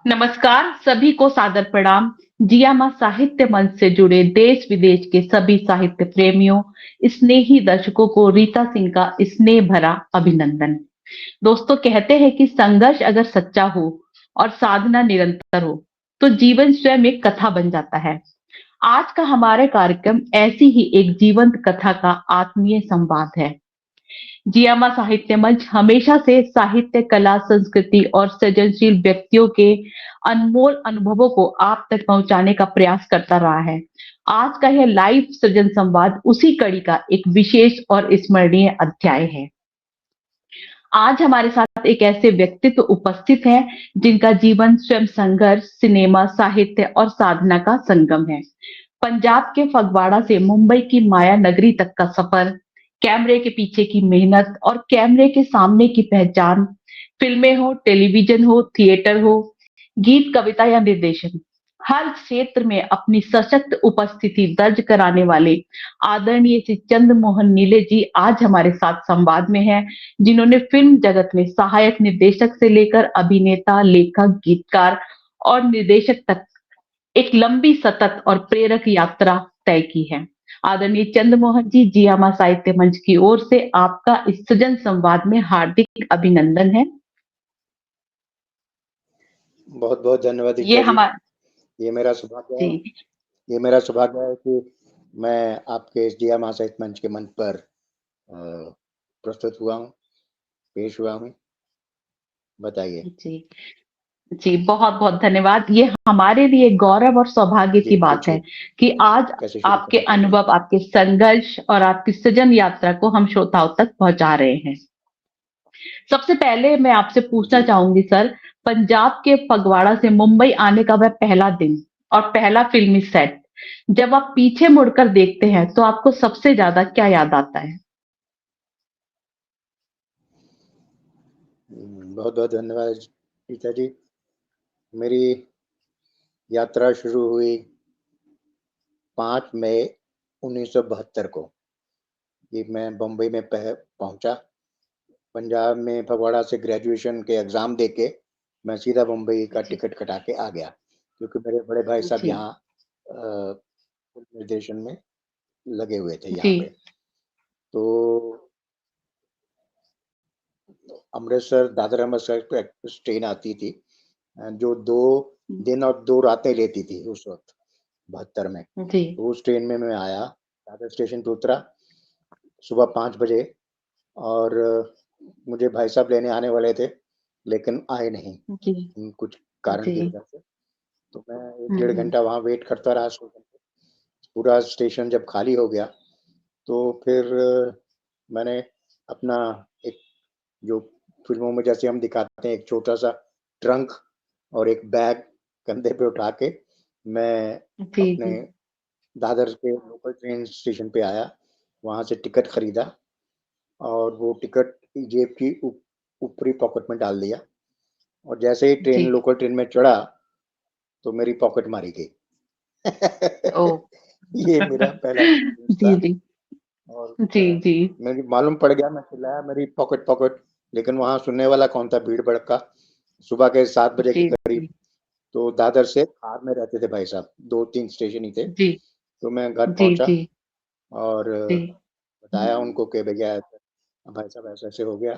नमस्कार, सभी को सादर प्रणाम। जियामा साहित्य मंच से जुड़े देश विदेश के सभी साहित्य प्रेमियों, स्नेही दर्शकों को रीता सिंह का स्नेह भरा अभिनंदन। दोस्तों, कहते हैं कि संघर्ष अगर सच्चा हो और साधना निरंतर हो तो जीवन स्वयं एक कथा बन जाता है। आज का हमारा कार्यक्रम ऐसी ही एक जीवंत कथा का आत्मीय संवाद है। जियामा साहित्य मंच हमेशा से साहित्य, कला, संस्कृति और सृजनशील व्यक्तियों के अनमोल अनुभवों को आप तक पहुंचाने का प्रयास करता रहा है। आज का यह लाइव सृजन संवाद उसी कड़ी का एक विशेष और स्मरणीय अध्याय है। आज हमारे साथ एक ऐसे व्यक्तित्व उपस्थित हैं जिनका जीवन स्वयं संघर्ष, सिनेमा, साहित्य और साधना का संगम है। पंजाब के फगवाड़ा से मुंबई की माया नगरी तक का सफर, कैमरे के पीछे की मेहनत और कैमरे के सामने की पहचान, फिल्में हो, टेलीविजन हो, थिएटर हो, गीत, कविता या निर्देशन, हर क्षेत्र में अपनी सशक्त उपस्थिति दर्ज कराने वाले आदरणीय श्री चंद्रमोहन नीले जी आज हमारे साथ संवाद में हैं, जिन्होंने फिल्म जगत में सहायक निर्देशक से लेकर अभिनेता, लेखक, गीतकार और निर्देशक तक एक लंबी, सतत और प्रेरक यात्रा तय की है। आदरणीय चंद्रमोहन जी, जियामा साहित्य मंच की ओर से आपका इस सृजन संवाद में हार्दिक अभिनंदन है। बहुत बहुत धन्यवाद ये रीता जी। हमारा ये मेरा सौभाग्य है जी ये मेरा सौभाग्य है कि मैं आपके इस जियामा साहित्य मंच के मंच पर प्रस्तुत हुआ हूँ, पेश हुआ हूँ। बताइए। जी जी, बहुत बहुत धन्यवाद। ये हमारे लिए गौरव और सौभाग्य जी की बात है पूछिए, कि आज कैसे शुरू आपके करना चाहते हैं? अनुभव, आपके संघर्ष और आपकी सृजन यात्रा को हम श्रोताओं तक पहुंचा रहे हैं। सबसे पहले मैं आपसे पूछना जी चाहूंगी सर, पंजाब के फगवाड़ा से मुंबई आने का वह पहला दिन और पहला फिल्मी सेट, जब आप पीछे मुड़कर देखते हैं तो आपको सबसे ज्यादा क्या याद आता है? बहुत बहुत धन्यवाद रीता जी। मेरी यात्रा शुरू हुई 5 मई 1972 को। ये मैं बम्बई में पहुंचा। पंजाब में फगवाड़ा से ग्रेजुएशन के एग्ज़ाम देके मैं सीधा मुंबई का जी टिकट कटा के आ गया, क्योंकि मेरे बड़े भाई साहब जी यहाँ फिल्म निर्देशन में लगे हुए थे जी यहाँ पे। तो अमृतसर, दादर अमृतसर एक्सप्रेस ट्रेन आती थी, जो 2 दिन और 2 रातें लेती थी उस वक़्त 72 में। जी तो उस ट्रेन में मैं आया, दादर स्टेशन पे उतरा सुबह 5 बजे, और मुझे भाई साहब लेने आने वाले थे, लेकिन आए नहीं, जी कुछ कारण जी की वजह से। तो मैं 1 डेढ़ घंटा वहाँ वेट करता रहा स्टेशन पे। पूरा स्टेशन जब खाली हो गया, तो फिर मैंने अपना एक, जो फ़िल्मों में जैसे हम दिखाते हैं, एक छोटा-सा ट्रंक और एक बैग कंधे पे उठा के मैं जी अपने जी दादर के लोकल ट्रेन स्टेशन पे आया। वहाँ से टिकट खरीदा और वो टिकट जेब की ऊपरी पॉकेट में डाल दिया, और जैसे ही जी लोकल ट्रेन में चढ़ा, तो मेरी पॉकेट मारी गई। ओ ये मेरा पहला एक्सपीरियंस जी था। जी और जी जी मुझे मालूम पड़ गया, मैं चिल्लाया मेरी पॉकेट पॉकेट, लेकिन वहाँ सुनने वाला कौन था, भीड़ भड़का। सुबह के 7 बजे के जी करीब। जी तो दादर से खार में रहते थे भाई साहब, 2-3 स्टेशन ही थे। जी तो मैं घर जी पहुँचा जी और जी बताया उनको कि भैया भाई साहब ऐसे-ऐसे हो गया।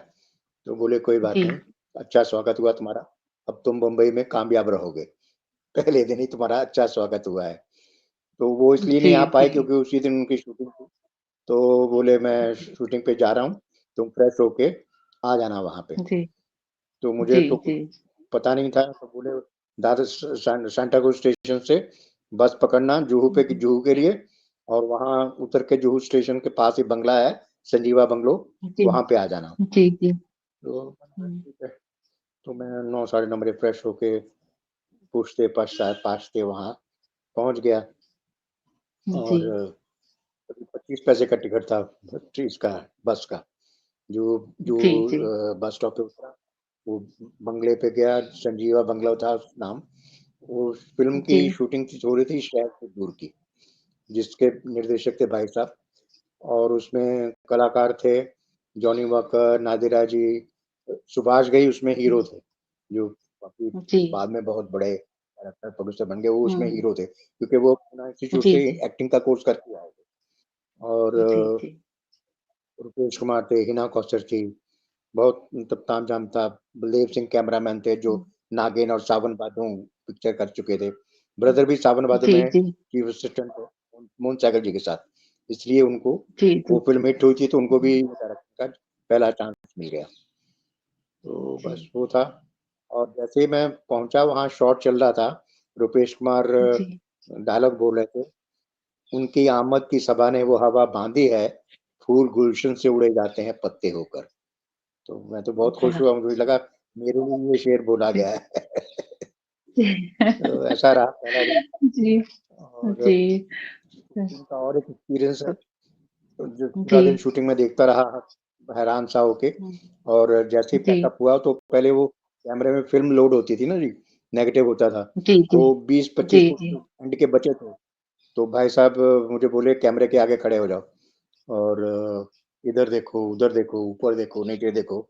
तो बोले कोई बात जी नहीं, अच्छा स्वागत हुआ तुम्हारा, अब तुम बम्बई में कामयाब रहोगे। पहले दिन ही तुम्हारा अच्छा स्वागत हुआ है। तो वो इसलिए जी नहीं आ जी पाए क्योंकि उसी दिन उनकी शूटिंग थी। तो बोले मैं शूटिंग पे जा रहा हूँ, तुम फ्रेश होके आ जाना वहाँ पे। जी तो मुझे जी तो जी कुछ पता नहीं था, तो बोले दादर सांताक्रूज़ स्टेशन से बस पकड़ना जुहू पे, जुहू के लिए, और वहाँ उतर के जुहू स्टेशन के पास ही बंगला है, संजीवा बंगलो, जी वहाँ पे आ जाना। जी जी तो ठीक है। तो मैं 9 साढ़े 9 बजे फ्रेश होके पूछते पाछते वहाँ पहुँच गया, जी और 25 पैसे का टिकट था इसका, बस का। जो जो जी जी बस स्टॉप पे उतरा, वो बंगले पे गया, संजीवा बंगला था नाम। वो फ़िल्म की जी शूटिंग हो रही थी शहर से दूर की, जिसके निर्देशक थे भाई साहब, और उसमें कलाकार थे जॉनी वॉकर, नादिरा जी, सुभाष घई उसमें हीरो थे, जो काफी जी। बाद में बहुत बड़े कैरेक्टर प्रोड्यूसर बन गए, वो उसमें हुँ। हीरो थे क्योंकि वो पूना इंस्टीट्यूट जी, से जी। एक्टिंग का कोर्स करके आए थे। और जी, जी। रुपेश कुमार थे, हिना कौशल थी, बहुत मतलब तामझाम था। बलदेव सिंह कैमरामैन थे जो हुँ। नागिन और सावन भादो पिक्चर कर चुके थे। ब्रदर भी सावन भादो जी, में जी। चीफ असिस्टेंट थे मोहन सैगल जी के साथ। इसलिए उनको जी, वो जी। फ़िल्म हिट हुई थी तो उनको भी डायरेक्टर का पहला चांस मिल गया। तो जी। बस वो था। और जैसे ही मैं पहुँचा वहाँ शॉट चल रहा था, रुपेश कुमार जी। डायलॉग बोल रहे थे, उनकी आमद की सबा ने वो हवा बाँधी है, फूल गुलशन से उड़े जाते हैं पत्ते होकर। तो मैं तो बहुत खुश वाह! हुआ, मुझे लगा मेरे लिए ये शेर बोला जी। गया है। जी। तो ऐसा रहा पहला दिन। जी, और जी। शूटिंग का और एक एक्सपीरियंस है, जो पूरा जी। दिन शूटिंग में देखता रहा, हैरान सा होके। हुँ। और जैसे ही जी। पैकअप हुआ तो पहले वो कैमरे में फ़िल्म लोड होती थी ना जी, नेगेटिव होता था। जी, जी। तो जी, 20-25 फुट जी। एंड के बचे थे। तो भाई साहब मुझे बोले कैमरे के आगे खड़े हो जाओ और इधर देखो, उधर देखो, ऊपर देखो, नीचे देखो।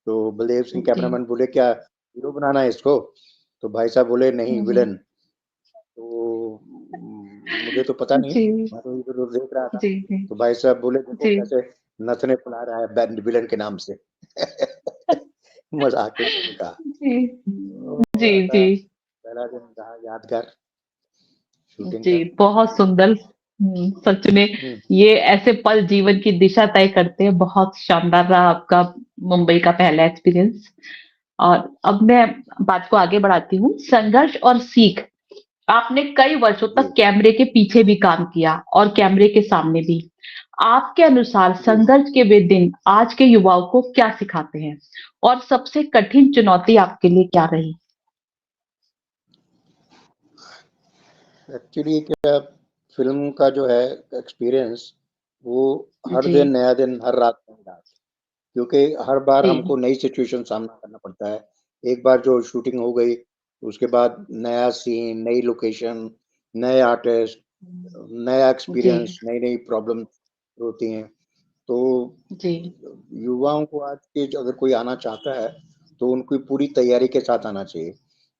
तो बलदेव सिंह जी। कैमरामैन बोले, "क्या हीरो बनाना है इसको?" तो भाई साहब बोले, "नहीं, हुँ, हुँ। विलेन।" तो मुझे तो पता नहीं, जी। मैं तो इधर-उधर देख रहा था। जी, जी। तो भाई साहब बोले, "देखो जी। कैसे नथने फुला रहा है बैन विलेन के नाम से।" मज़ाक में मैंने कहा। जी। तो जी, ऐसा जी। पहला दिन रहा यादगार शूटिंग जी, का। बहुत सुंदर। सच में हुँ, ये ऐसे पल जीवन की दिशा तय करते हैं। बहुत शानदार रहा आपका मुंबई का पहला एक्सपीरियंस। और अब मैं बात को आगे बढ़ाती हूँ। संघर्ष और सीख, आपने कई वर्षों जी, तक कैमरे के पीछे भी काम किया और कैमरे के सामने भी। आपके अनुसार जी। संघर्ष के वे दिन आज के युवाओं को क्या सिखाते हैं? और सबसे कठिन चुनौती आपके लिए क्या रही? एक्चुअली क्या फ़िल्म का जो है एक्सपीरियंस, वो हर जी, दिन नया दिन, हर रात नई रात। क्योंकि हर बार जी, हमको नई सिचुएशन सामना करना पड़ता है। एक बार जो शूटिंग हो गई, उसके बाद नया सीन, नई लोकेशन, नए आर्टिस्ट, नया जी, एक्सपीरियंस, नई-नई प्रॉब्लम होती हैं। तो जी, युवाओं को आज के जो अगर कोई आना चाहता है, तो उनको पूरी तैयारी के साथ आना चाहिए।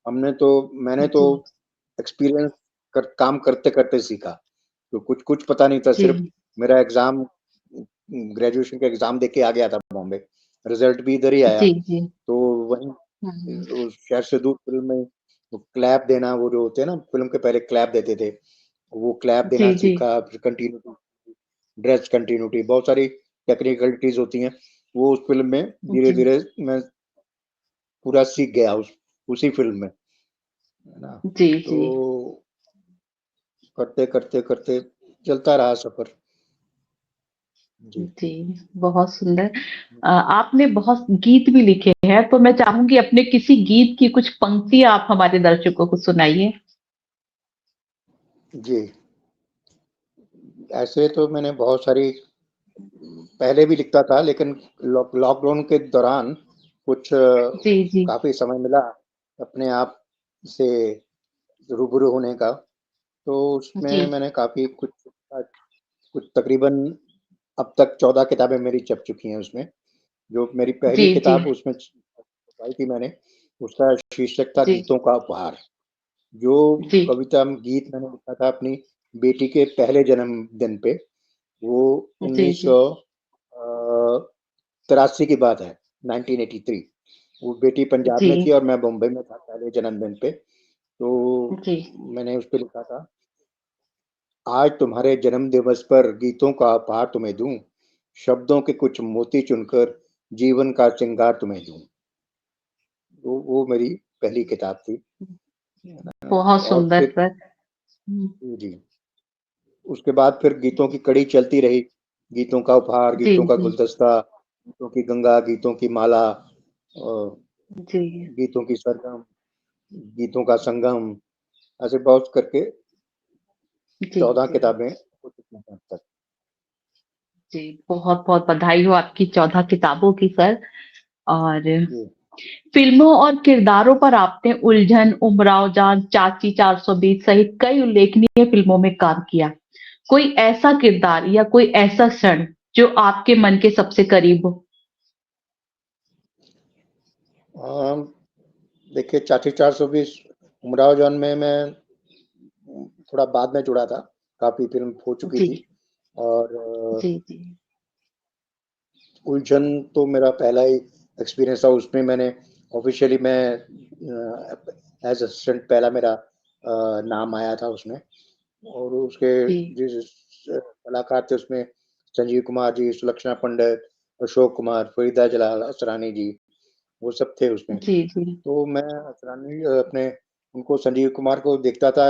मैंने तो जी, एक्सपीरियंस कर काम करते-करते सीखा। तो कुछ पता नहीं था, सिर्फ़ जी, मेरा एग्ज़ाम ग्रेजुएशन का एग्ज़ाम देके आ गया था बॉम्बे। रिज़ल्ट भी इधर ही आया। जी, जी। तो वहीं हुँ, उस शहर से दूर फ़िल्म में वो क्लैप देना, वो जो होते हैं ना, फ़िल्म के पहले क्लैप देते थे, वो क्लैप देना जी, जी, सीखा, फिर कंटिन्यूटी, ड्रेस कंटिन्यूटी, बहुत सारी टेक्निकलिटीज़ होती हैं। वो उस फ़िल्म में जी, धीरे-धीरे मैं पूरा सीख गया उसी फ़िल्म में, है ना? जी, तो जी। करते चलता रहा सफ़र। जी। जी, बहुत सुंदर। आपने बहुत गीत भी लिखे हैं, तो मैं चाहूँगी अपने किसी गीत की कुछ पंक्तियाँ आप हमारे दर्शकों को सुनाइए। जी, ऐसे तो मैंने बहुत सारी पहले भी लिखता था, लेकिन लॉकडाउन के दौरान कुछ जी, जी, काफ़ी समय मिला अपने आप से रूबरू होने का, तो जी, उसमें मैंने काफ़ी कुछ तकरीबन अब तक 14 किताबें मेरी छप चुकी हैं उसमें। जो मेरी जी, पहली जी, किताब उसमें छपवाई थी मैंने, उसका शीर्षक था जी, गीतों का उपहार। जो जी, कविता गीत मैंने लिखा था अपनी बेटी के पहले जन्मदिन पे, वो जी, जी, 1983 की बात है, 1983। वो बेटी पंजाब में थी जी, और मैं बॉम्बे में था पहले जन्मदिन पे। तो जी, मैंने उसपे लिखा था, आज तुम्हारे जन्म दिवस पर गीतों का उपहार तुम्हें दूँ, शब्दों के कुछ मोती चुनकर जीवन का श्रृंगार तुम्हें दूँ। वो मेरी पहली किताब थी। बहुत और सुंदर फिर सर। हुँ, जी, उसके बाद फिर गीतों की कड़ी चलती रही। गीतों का उपहार, जी, गीतों का जी, गुलदस्ता, गीतों की गंगा, गीतों की माला, जी, गीतों की सरगम, गीतों का संगम, ऐसे बहुत करके जी, 14 जी, किताबें हो चुकी हैं अब तक। जी, बहुत-बहुत बधाई हो आपकी 14 किताबों की सर। और जी। फ़िल्मों और किरदारों पर आपने उलझन, उमराव जान, चाची 420 सहित कई उल्लेखनीय फ़िल्मों में काम किया। कोई ऐसा किरदार या कोई ऐसा क्षण जो आपके मन के सबसे करीब हो? अ, देखिए, चाची 420 उमराव जान में मैं थोड़ा बाद में जुड़ा था, काफ़ी फ़िल्म हो चुकी जी, थी और जी, जी, उलझन तो मेरा पहला ही एक्सपीरियंस था, उसमें मैंने ऑफ़िशियली मैं एज़ असिस्टेंट पहला मेरा नाम आया था उसमें और उसके जी, जिस कलाकार थे उसमें संजीव कुमार जी, सुलक्षणा पंडित, अशोक कुमार, फ़रीदा जलाल, असरानी जी, वो सब थे उसमें। जी, जी, तो मैं असरानी अपने उनको संजीव कुमार को देखता था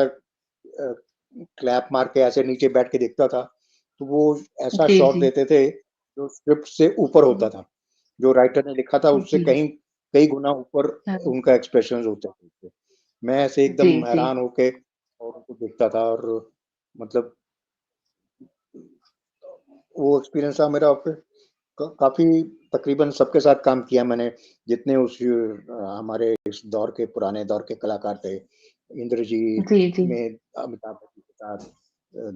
क्लैप मार के ऐसे नीचे बैठ के देखता था, तो वो ऐसा जी, शॉट जी, देते थे, जो स्क्रिप्ट से ऊपर होता था। जो राइटर ने लिखा था उससे जी, कहीं कई गुना ऊपर हाँ, उनका एक्सप्रेशंस होते थे। मैं ऐसे जी, एकदम जी, हैरान होके और उनको देखता था और मतलब वो एक्सपीरियंस था मेरा फिर काफ़ी तकरीबन सबके साथ काम किया मैंने, जितने हमारे इस दौर के पुराने दौर के कलाकार थे। इंद्रजीत जी, जी, में अमिताभ बच्चन के साथ,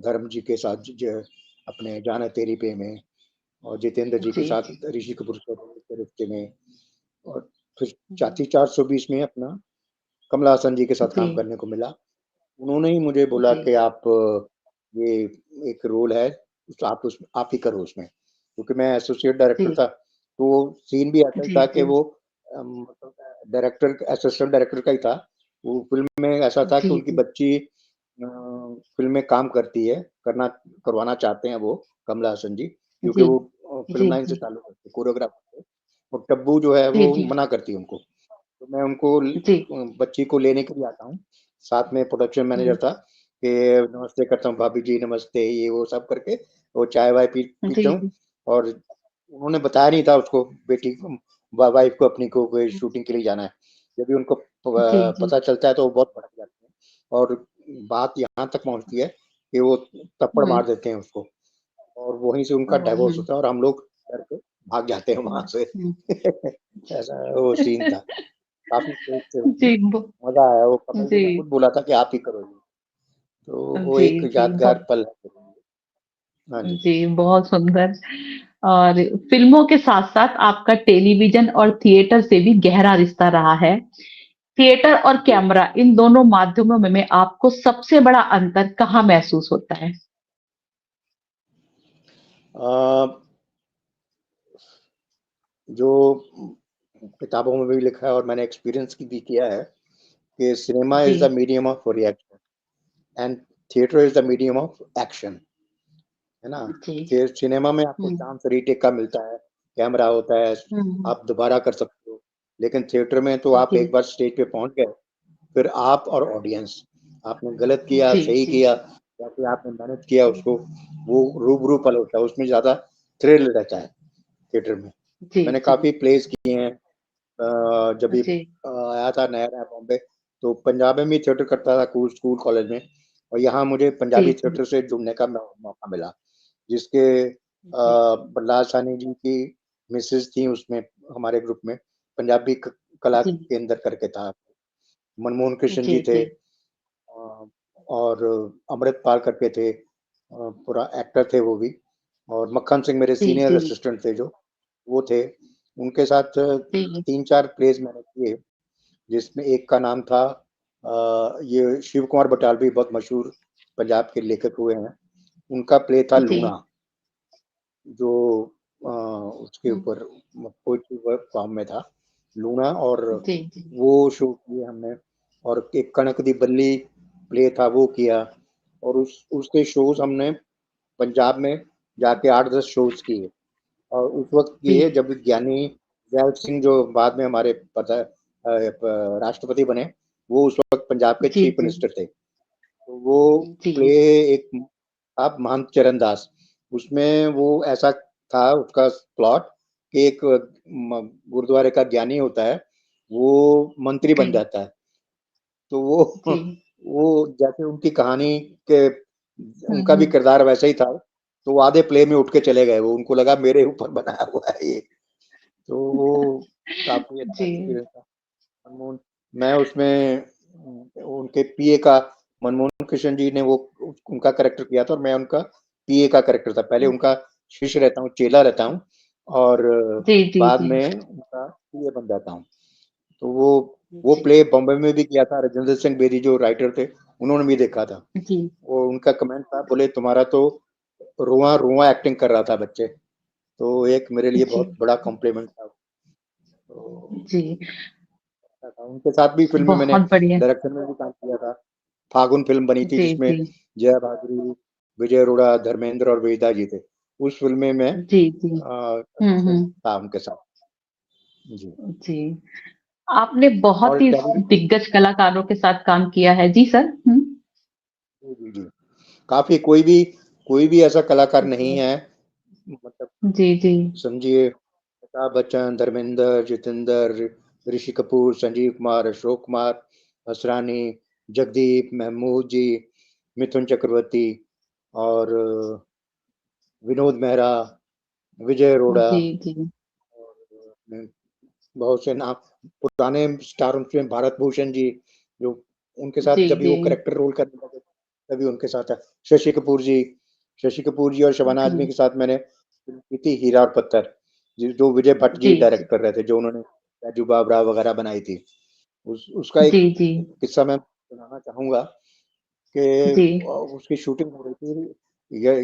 धर्म जी के साथ ज अपने जाना तेरी पे में और जितेंद्र जी के जी, साथ जी, ऋषि कपूर के रिश्ते में और फिर जी, चाची 420 में अपना कमल हासन जी के साथ काम जी, करने को मिला। उन्होंने ही मुझे बोला जी, कि आप ये एक रोल है, आप ही करो उसमें। क्योंकि मैं एसोसिएट डायरेक्टर जी, था, तो सीन भी ऐसा ही जी, था कि जी, वो मतलब डायरेक्टर असिस्टेंट डायरेक्टर का ही था। वो फ़िल्म में ऐसा था कि जी, उनकी बच्ची फ़िल्म में काम करती है, करवाना चाहते हैं वो कमला हसन जी, क्योंकि जी, वो फ़िल्म जी, लाइन से जी, ताल्लुक रखते हैं, कोरियोग्राफर थे और टब्बू जो है जी, वो जी, मना करती है उनको। तो मैं उनको जी, बच्ची को लेने के लिए आता हूँ। साथ में प्रोडक्शन मैनेजर जी, था कि नमस्ते करता हूँ, भाभी जी नमस्ते, ये वो सब करके वो चाय-वाय पीता जी, हूँ जी, और उन्होंने बताया नहीं था उसको बेटी को वाइफ को अपनी को कोई शूटिंग के लिए जाना है। जब भी उनको जी, जी, पता चलता है तो वो बहुत भड़क जाते हैं और बात यहाँ तक पहुँचती है कि वो थप्पड़ हुँ, मार देते हैं उसको और वहीं से उनका ओह! डिवोर्स हुँ, होता है और हम लोग डर के भाग जाते हैं वहाँ से। हुँ, ऐसा वो सीन था। काफ़ी तेज़ थे उसमें, जी, मज़ा आया। वो कमल जी जी, ने खुद बोला था कि आप ही करो ये। तो वो जी, एक जी, यादगार पल है मेरे लिए। हाँ जी। जी, बहुत सुंदर और फ़िल्मों के साथ-साथ आपका टेलीविज़न और थिएटर से भी गहरा रिश्ता रहा है। थिएटर और जी। कैमरा इन दोनों माध्यमों में आपको सबसे बड़ा अंतर कहाँ महसूस होता है? अ, जो किताबों में भी लिखा है और मैंने एक्सपीरियंस भी किया है कि सिनेमा जी, is the medium of reaction and theatre is the medium of action, है ना? जी। सिनेमा में आपको हुँ, चांस रीटेक का मिलता है, कैमरा होता है, हुँ, आप दोबारा कर सकते हो। लेकिन थिएटर में तो आप जी, एक बार स्टेज पे पहुँच गए, फिर आप और ऑडियंस, आपने गलत किया, जी, सही जी, किया या फिर आपने मेहनत किया उसको, वो रूबरू पल होता है, उसमें ज़्यादा थ्रिल रहता है थिएटर में। जी, मैंने जी, काफ़ी प्लेस किए हैं जब भी जी, आया था नया-नया बॉम्बे, तो पंजाब में भी थिएटर करता था स्कूल कॉलेज में और यहाँ मुझे जी, पंजाबी जी, थिएटर से जुड़ने का मौका मिला, जिसके जी, बल्लाल साहनी जी की मिसेज़ थी उसमें हमारे ग्रुप में, पंजाबी कला जी, केंद्र करके था। मनमोहन कृष्ण जी जी, थे जी, और अमृतपाल करके थे पूरा एक्टर थे वो भी और मक्खन सिंह मेरे जी, सीनियर जी, असिस्टेंट थे जो, वो थे। उनके साथ जी, 3-4 प्लेज़ मैंने किए, जिसमें एक का नाम था ये शिव कुमार बटालवी बहुत मशहूर पंजाब के लेखक हुए हैं। उनका प्ले था जी, लूना, जो उसके हुँ, ऊपर पोएट्री वर्क फॉर्म में था, लूना और जी, जी, वो शो किए हमने और एक कनक दी बल्ली प्ले था वो किया और उसके शोज़ हमने पंजाब में जाके 8-10 शोज़ किए और उस वक़्त किए जी, जब ज्ञानी ज़ैल सिंह जो बाद में हमारे राष्ट्रपति बने, वो उस वक़्त पंजाब के जी, चीफ जी, मिनिस्टर थे। तो वो प्ले जी, एक आप महंत चरणदास, उसमें वो ऐसा था उसका प्लॉट कि एक गुरुद्वारे का ज्ञानी होता है, वो मंत्री बन जी, जाता है। तो वो जी, वो जैसे उनकी कहानी के हुँ, उनका भी हुँ, किरदार वैसा ही था, तो वो आधे प्ले में उठ के चले गए वो, उनको लगा मेरे ऊपर बनाया हुआ है ये। तो वो काफ़ी अच्छा जी, एक्सपीरियंस था। मनमोहन मैं उसमें उनके पीए का मनमोहन कृष्ण जी ने वो उनका कैरेक्टर किया था और मैं उनका पीए का कैरेक्टर था। पहले उनका शिष्य रहता हूँ, चेला रहता हूँ और जी, जी, बाद जी, में उनका पीए बन जाता हूँ। तो वो वो जी, प्ले बॉम्बे में भी किया था, राजेंद्र सिंह बेदी जो राइटर थे, उन्होंने भी देखा था। जी, वो उनका कमेंट था, बोले तुम्हारा तो रुआ-रुआ एक्टिंग कर रहा था बच्चे। तो एक मेरे लिए जी, बहुत बड़ा कॉम्प्लीमेंट था। तो जी, अच्छा था। उनके साथ भी फ़िल्म में मैंने बहुत बढ़िया। डायरेक्शन में भी काम किया था। फागुन फ़िल्म बनी थी जी, जिसमें जी, जया भादुरी, विजय अरोड़ा, धर्मेंद्र और वेदा जी थे। उस फ़िल्म में मैं जी, जी। असिस्टेंट हुँ। था उनके साथ। जी। जी। आपने बहुत और ही टेलीविज़न दिग्गज कलाकारों के साथ काम किया है। जी सर? हुँ। जी, जी, जी। काफ़ी कोई भी ऐसा कलाकार नहीं जी, है मतलब जी, जी। समझिए अमिताभ बच्चन, धर्मेंद्र, जितेंद्र, ऋषि कपूर, संजीव कुमार, अशोक कुमार, असरानी, जगदीप, महमूद जी, मिथुन चक्रवर्ती और विनोद मेहरा, विजय अरोड़ा जी, जी। और बहुत से नाम पुराने स्टार उसमें भारत भूषण जी, जो उनके साथ जी, जब भी जी। वो कैरेक्टर रोल करने लगे, तभी उनके साथ है। शशि कपूर जी और शबाना जी, आज़मी के साथ मैंने फ़िल्म की थी हीरा और पत्थर, जो विजय भट्ट जी जी, जी। डायरेक्ट कर रहे थे, जो उन्होंने राजू बावरा वगैरह बनाई थी। उसका एक जी, जी। किस्सा मैं सुनाना चाहूँगा कि जी, उसकी शूटिंग हो रही थी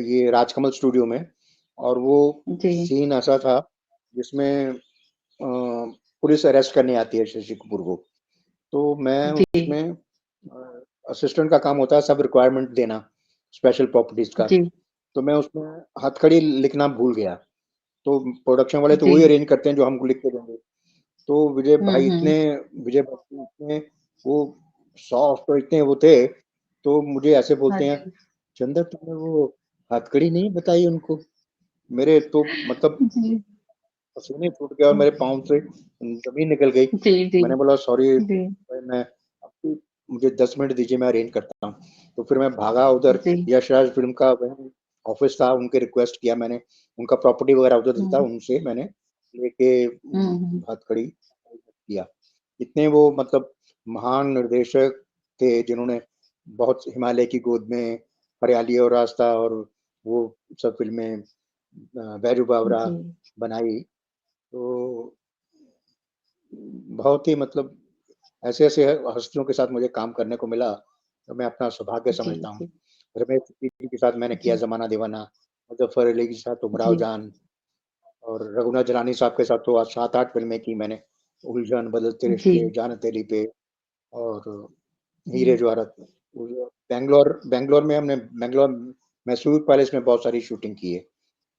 ये राजकमल स्टूडियो में और वो जी, सीन ऐसा था जिसमें पुलिस अरेस्ट करने आती है शशि कपूर को। तो मैं जी, उसमें असिस्टेंट का काम होता है सब रिक्वायरमेंट देना, स्पेशल प्रॉपर्टीज़ का। जी, तो मैं उसमें हथकड़ी लिखना भूल गया। तो प्रोडक्शन वाले तो जी। वही अरेंज करते हैं जो हमको लिख के देंगे। तो हुँ, हुँ। विजय भट्ट इतने वो सॉफ्ट और इतने वो थे, तो मुझे ऐसे हाँ बोलते हैं, जी। "चंदर तुमने वो हथकड़ी नहीं बताई उनको?" मेरे तो मतलब जी। पसीने छूट गए और मेरे पाँव से ज़मीन निकल गई। जी, जी, मैंने बोला सॉरी जी, भाई मैं अभी मुझे 10 मिनट दीजिए मैं अरेंज करता हूँ। तो फिर मैं भागा उधर जी। यश राज फ़िल्म का वहीं ऑफ़िस था, उनके रिक्वेस्ट किया मैंने, उनका प्रॉपर्टी वगैरह उधर था, हुँ, उनसे मैंने लेके हुँ, हुँ। हथकड़ी किया। इतने वो मतलब महान निर्देशक थे जिन्होंने बहुत हिमालय की गोद में, हरियाली और रास्ता और वो सब फ़िल्में बैजू बावरा जी, बनाई। तो बहुत ही मतलब ऐसे-ऐसे हस्तियों के साथ मुझे काम करने को मिला, तो मैं अपना सौभाग्य जी, समझता हूँ। जी, रमेश सिप्पी के साथ मैंने किया जी, ज़माना दीवाना, मुज़फ़्फ़र अली के साथ उमराव जी, जान और रघुनाथ जलानी साहब के साथ तो आज 7-8 फ़िल्में की मैंने। उलझन, बदलते जी, रिश्ते, जान तेरी पे और हीरे जी। जवाहरात। बैंगलोर में हमने बैंगलोर मैसूर पैलेस में बहुत सारी शूटिंग की है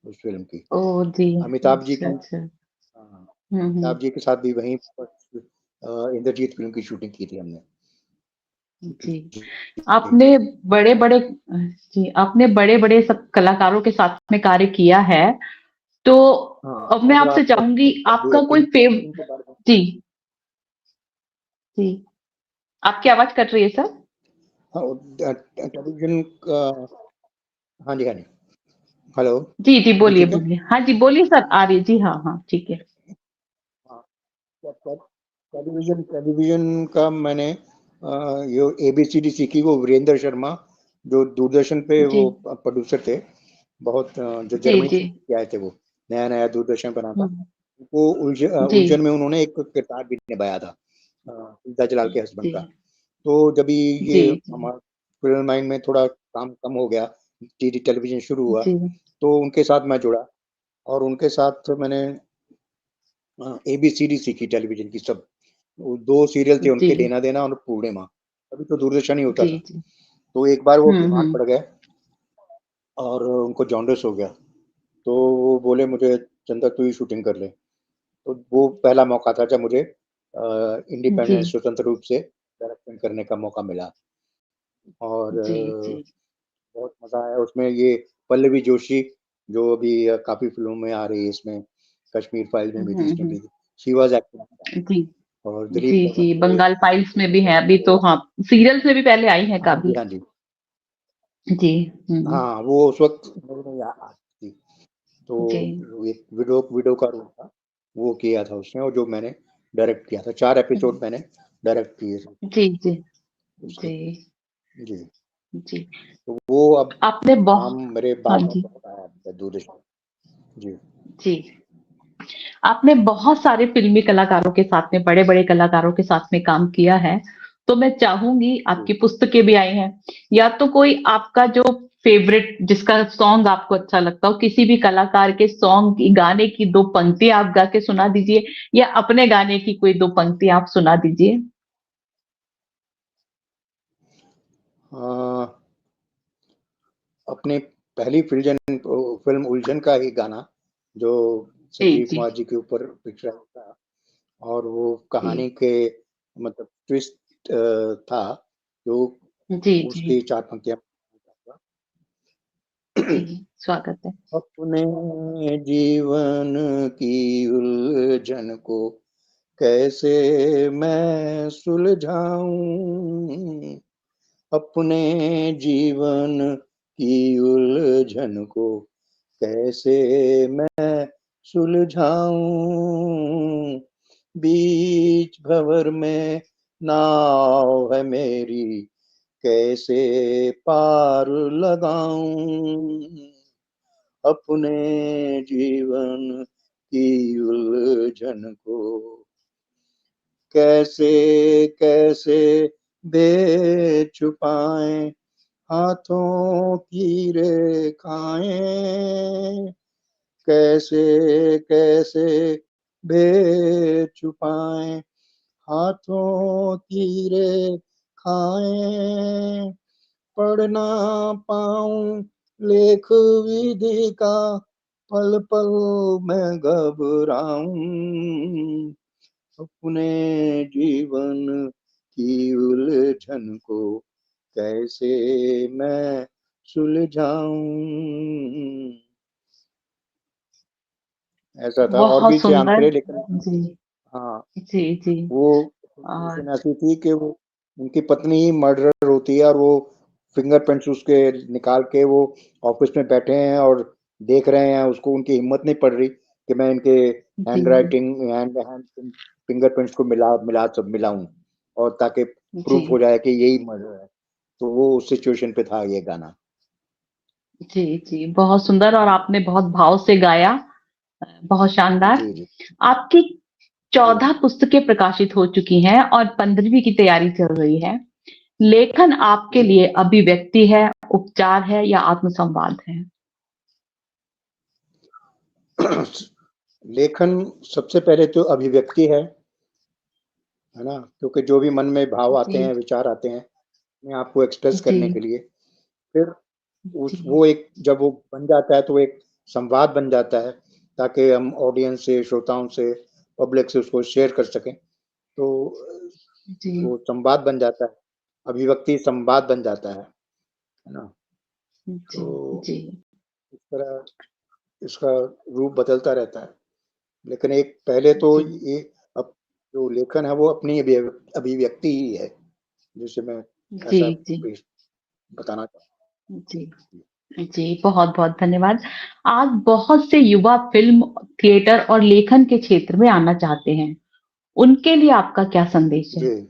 उस फ़िल्म की। ओह! जी। अमिताभ जी अच्छा, की अच्छा। हाँ, हुँ, अमिताभ हुँ। जी के साथ भी वहीं पर इंद्रजीत फ़िल्म की शूटिंग की थी हमने। जी। जी, जी। आपने बड़े-बड़े जी, आपने बड़े-बड़े सब कलाकारों के साथ में कार्य किया है, तो हाँ, अब मैं और आपसे आप चाहूँगी अभी आपका कोई एक्टिंग के बारे में जी, जी। आपकी आवाज़ कट रही है सर? हाँ, टेलीविज़न का हाँ जी, हाँ जी। हेलो, जी, जी, अभी बोलिए, ठीक है? बोलिए। हाँ जी, बोलिए सर आ रही है। जी, हाँ, हाँ, ठीक है। हाँ, टे टे टेलीविज़न टेलीविज़न का मैंने ये एबीसीडी सीखी वो वीरेंद्र शर्मा जो दूरदर्शन पे जी, वो प्रोड्यूसर थे। बहुत जो जी, जर्मनी जी। से आए थे वो, नया-नया दूरदर्शन बना था। हुँ, वो जी, उलझन में उन्होंने एक किरदार भी निभाया था फ़िज़ा जलाल के हस्बैंड जी, का। तो जब ये जी, जी, हमारा फ़िल्म लाइन में थोड़ा काम कम हो गया, टीवी टेलीविज़न शुरू हुआ, जी, तो उनके साथ मैं जुड़ा और उनके साथ मैंने एबीसीडी सीखी टेलीविज़न की सब। वो 2 सीरियल थे जी, उनके लेना देना और पूर्णिमा। अभी तो दूरदर्शन ही होता जी, था। जी। तो एक बार वो हुँ, बीमार हुँ। पड़ गए और उनको जॉन्डिस हो गया। तो वो बोले मुझे चंदा तू ही शूटिंग कर ले। तो वो पहला मौका था जब मुझे जी, इंडिपेंडेंट स्वतंत्र रूप से डायरेक्शन करने का मौका मिला और जी, जी। बहुत मज़ा आया उसमें ये पल्लवी जोशी जो अभी काफ़ी फ़िल्मों में आ रही है इसमें, कश्मीर फाइल्स में भी थी हुँ, इसमें हुँ। भी थी। शी वाज़ एक्टिंग जी, और दिलीप जी, तमंग जी, थे, बंगाल फाइल्स में भी विजय हैं अभी थे तो हाँ, सीरियल्स में भी पहले आई हैं हाँ जी, काफ़ी। हाँ जी। जी, हुँ, हाँ, वो उस वक़्त नई-नई आती थी। तो जी, वो एक विडो का रोल था, वो किया था उसने और जो मैंने डायरेक्ट किया था। 4 हुँ। एपिसोड मैंने डायरेक्ट किए थे जी, जी, उसके। जी, जी, जी। तो वो अब आपने काम मेरे हाँ बाद में जी, बहुत आया है दूरदर्शन। जी, जी। आपने बहुत सारे फ़िल्मी कलाकारों के साथ में, बड़े-बड़े कलाकारों के साथ में काम किया है, तो मैं चाहूँगी जी। आपकी पुस्तकें भी आई हैं, या तो कोई आपका जो फ़ेवरेट जिसका सॉन्ग आपको अच्छा लगता हो, किसी भी कलाकार के सॉन्ग की गाने की 2 पंक्ति आप गा के सुना दीजिए या अपने गाने की कोई 2 पंक्ति आप सुना दीजिए। अ, अपनी पहली फ़िल्म उलझन का ही गाना, जो जी, संजीव जी, कुमार जी के ऊपर पिक्चराइज़ था और वो जी। कहानी के मतलब ट्विस्ट था, जो जी, जी, उसकी 4 पंक्तियाँ जी, स्वागत है। अपने जीवन की उलझन को कैसे मैं सुलझाऊँ? अपने जीवन की उलझन को कैसे मैं सुलझाऊँ? बीच भंवर में नाव है मेरी, कैसे पार लगाऊँ? अपने जीवन की उलझन को कैसे कैसे भेद छुपाएं हाथों की रेखाएं, कैसे कैसे भेद छुपाएं हाथों की रेखाएं, पढ़ ना पाऊं लेख विधि का, पल पल मैं घबराऊं। अपने जीवन की उलझन को कैसे मैं सुलझाऊँ? ऐसा था और भी बहुत थे सुंदर। अंतरे लेकिन जी, हाँ, जी, जी। वो और सिचुएशन ऐसी थी कि वो उनकी पत्नी ही मर्डरर होती है और वो फिंगरप्रिंट्स उसके निकाल के वो ऑफिस में बैठे हैं और देख रहे हैं, उसको उनकी हिम्मत नहीं पड़ रही कि मैं इनके जी, हैंड फिंगरप्रिंट्स को मिलाऊँ और ताकि जी, प्रूफ हो जाए कि यही मर्डर है। तो वो उस सिचुएशन पे था ये गाना। जी, जी, बहुत सुंदर और आपने बहुत भाव से गाया। बहुत शानदार। जी, जी। आपकी जी, 14 पुस्तकें प्रकाशित हो चुकी हैं और 15वीं की तैयारी चल रही है। लेखन आपके जी। लिए अभिव्यक्ति है, उपचार है या आत्मसंवाद है? लेखन सबसे पहले तो अभिव्यक्ति है ना? क्योंकि जो भी मन में भाव आते जी, हैं, विचार आते हैं, अपने आप को एक्सप्रेस जी, करने के लिए, फिर उस जी, वो एक जब वो बन जाता है तो एक संवाद बन जाता है, ताकि हम ऑडियंस से, श्रोताओं से, पब्लिक से उसको शेयर कर सकें। तो जी, वो संवाद बन जाता है, अभिव्यक्ति संवाद बन जाता है ना? जी, तो जी, इस तरह इसका रूप बदलता रहता है। लेकिन एक पहले तो जी, ये अब जो लेखन है वो अपनी अभिव्यक्ति ही है, जिसे मैं जी, ऐसा जी, पेश बताना चाहूँ। जी। जी, बहुत-बहुत धन्यवाद। आज बहुत से युवा फ़िल्म, थिएटर और लेखन के क्षेत्र में आना चाहते हैं। उनके लिए आपका क्या संदेश है? जी,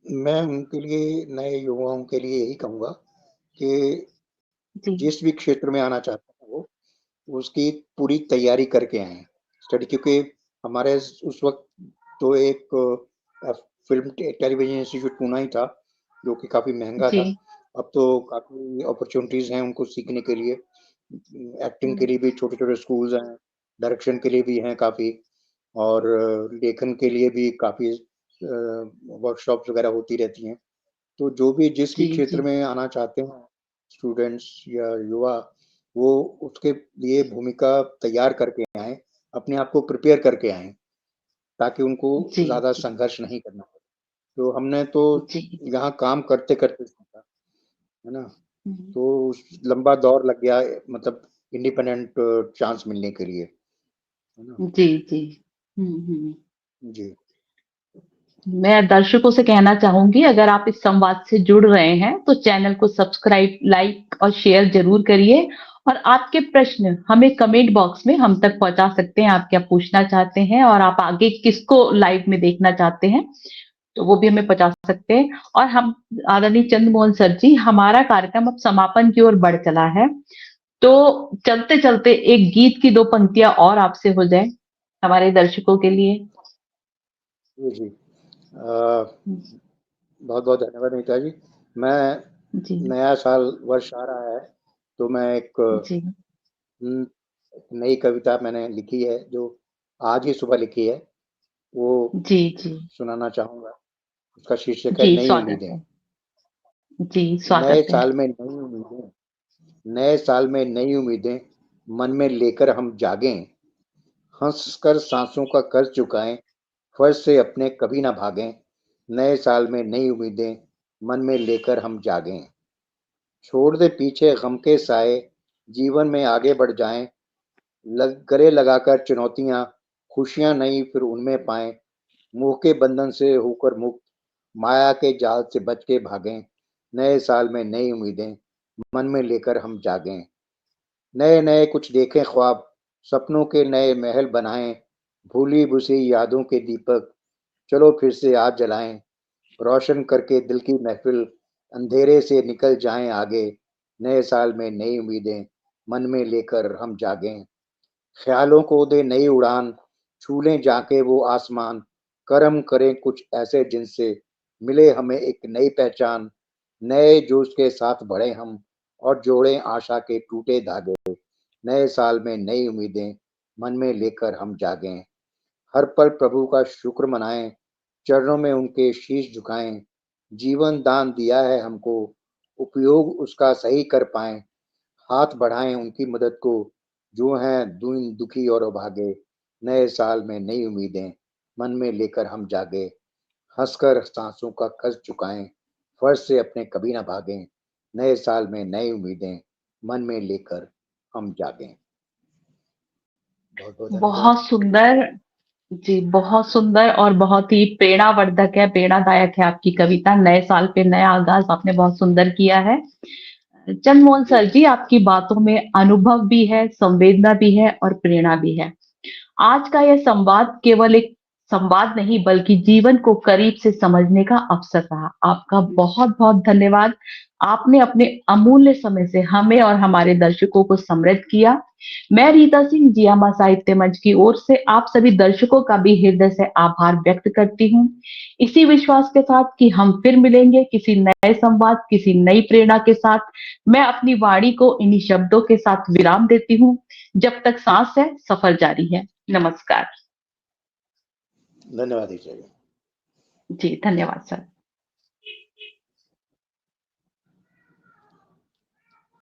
मैं उनके लिए नए युवाओं के लिए यही कहूँगा कि जी, जिस भी क्षेत्र में आना चाहते हैं वो, उसकी पूरी तैयारी करके आएँ। स्टडी क्योंकि हमारे उस वक़्त तो एक फ़िल्म टेलीविज़न इंस्टीट्यूट पूना ही था, जो कि काफ़ी महँगा था। जी, अब तो काफ़ी अपॉर्च्युनिटीज़ हैं उनको सीखने के लिए। एक्टिंग के हुँ, लिए भी छोटे-छोटे स्कूल्स हैं, डायरेक्शन के लिए भी हैं काफ़ी और लेखन के लिए भी काफ़ी वर्कशॉप्स वग़ैरह होती रहती हैं। तो जो भी जिस भी जी, क्षेत्र जी, में आना चाहते हैं स्टूडेंट्स या युवा, वो उसके लिए भूमिका तैयार करके आएँ, अपने आप को प्रिपेयर करके आएँ, ताकि उनको जी, ज़्यादा जी, संघर्ष नहीं करना पड़े। तो हमने तो जी, यहाँ काम करते-करते सीखा, है ना? हुँ, तो लंबा दौर लग गया मतलब इंडिपेंडेंट चांस मिलने के लिए, है ना? जी, जी। हुँ, हुँ। जी, मैं दर्शकों से कहना चाहूँगी, अगर आप इस संवाद से जुड़ रहे हैं, तो चैनल को सब्सक्राइब, लाइक और शेयर ज़रूर करिए और आपके प्रश्न हमें कमेंट बॉक्स में हम तक पहुँचा सकते हैं। आप क्या पूछना चाहते हैं और आप आगे किसको लाइव में देखना चाहते हैं, तो वो भी हमें पहुँचा सकते हैं। और हम आदरणीय चंद्रमोहन सर जी, हमारा कार्यक्रम अब समापन की ओर बढ़ चला है। तो चलते चलते एक गीत की 2 पंक्तियां और आपसे हो जाए हमारे दर्शकों के लिए। जी, जी। बहुत-बहुत धन्यवाद नीता जी। मैं जी, नया साल वर्ष आ रहा है, तो मैं एक जी, नई कविता मैंने लिखी है, जो आज ही सुबह लिखी है, वो जी, जी, सुनाना चाहूँगा। उसका शीर्षक है जी, नई स्वागत उम्मीदें। है। जी, नए स्वागत है। साल में नई उम्मीदें, नए साल में नई उम्मीदें मन में लेकर हम जागें, हँसकर सांसों का कर्ज चुकाएँ, फर्श से अपने कभी ना भागें। नए साल में नई उम्मीदें मन में लेकर हम जागें। छोड़ दे पीछे गम के साए, जीवन में आगे बढ़ जाएं, गले लगाकर चुनौतियां, खुशियां नहीं फिर उनमें पाएं, मोह के बंधन से होकर मुक्त, माया के जाल से बच के भागें। नए साल में नई उम्मीदें मन में लेकर हम जागें। नए नए कुछ देखें ख्वाब, सपनों के नए महल बनाएं, भूली बुसी यादों के दीपक चलो फिर से आज जलाएं, रोशन करके दिल की महफिल, अंधेरे से निकल जाएं आगे। नए साल में नई उम्मीदें मन में लेकर हम जागें। ख्यालों को दे नई उड़ान, छू लें जाके वो आसमान, कर्म करें कुछ ऐसे जिनसे मिले हमें एक नई पहचान। नए जोश के साथ बढ़े हम और जोड़ें आशा के टूटे धागे। नए साल में नई उम्मीदें मन में लेकर हम जागें। हर पल प्रभु का शुक्र मनाएं, चरणों में उनके शीश झुकाएं। जीवन दान दिया है हमको, उपयोग उसका सही कर पाएं। हाथ बढ़ाएं उनकी मदद को, जो हैं दीन दुखी और अभागे। नए साल में नई उम्मीदें मन में लेकर हम जागे, हंसकर सांसों का कर्ज चुकाएं, फर्ज से अपने कभी ना भागें। नए साल में नई उम्मीदें मन में लेकर हम जागें। बहुत बहुत धन्यवाद। बहुत सुंदर। जी, बहुत सुंदर और बहुत ही प्रेरणावर्धक है, प्रेरणादायक है आपकी कविता। नए साल पे नया आगाज आपने बहुत सुंदर किया है। चंद्रमोहन जी, सर जी, आपकी बातों में अनुभव भी है, संवेदना भी है और प्रेरणा भी है। आज का यह संवाद केवल एक संवाद नहीं बल्कि जीवन को करीब से समझने का अवसर रहा। आपका बहुत बहुत धन्यवाद। आपने अपने अमूल्य समय से हमें और हमारे दर्शकों को समृद्ध किया। मैं रीता सिंह जियामा साहित्य मंच की ओर से आप सभी दर्शकों का भी हृदय से आभार व्यक्त करती हूँ। इसी विश्वास के साथ कि हम फिर मिलेंगे किसी नए संवाद, किसी नई प्रेरणा के साथ। मैं अपनी वाणी को इन्हीं शब्दों के साथ विराम देती हूँ। जब तक सांस है, सफर जारी है। नमस्कार। धन्यवाद ईश्वर जी। जी, धन्यवाद सर।